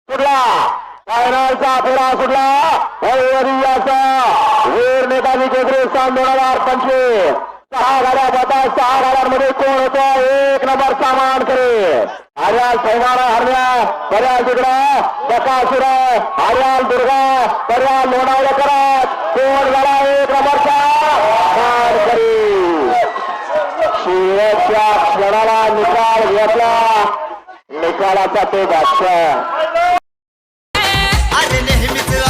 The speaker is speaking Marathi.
सुटला फायनलचा फेरा सुटला हरियाचा वीर नेताजी केसरी सन 2025 6 गाड्या बता 6 गाड्यांमध्ये कोण होतो 1 नंबर सामान करे हरियाल सैमाना हरण्या पर्याल तिकडा बकासुर हरियाल दुर्गा पर्याल लोणावळे करत कोण गाडा 1 नंबरचा मान करी शेवटच्या क्षणाला निकाल घेतला निकालाचा तो बादशाह अरे नेहमीच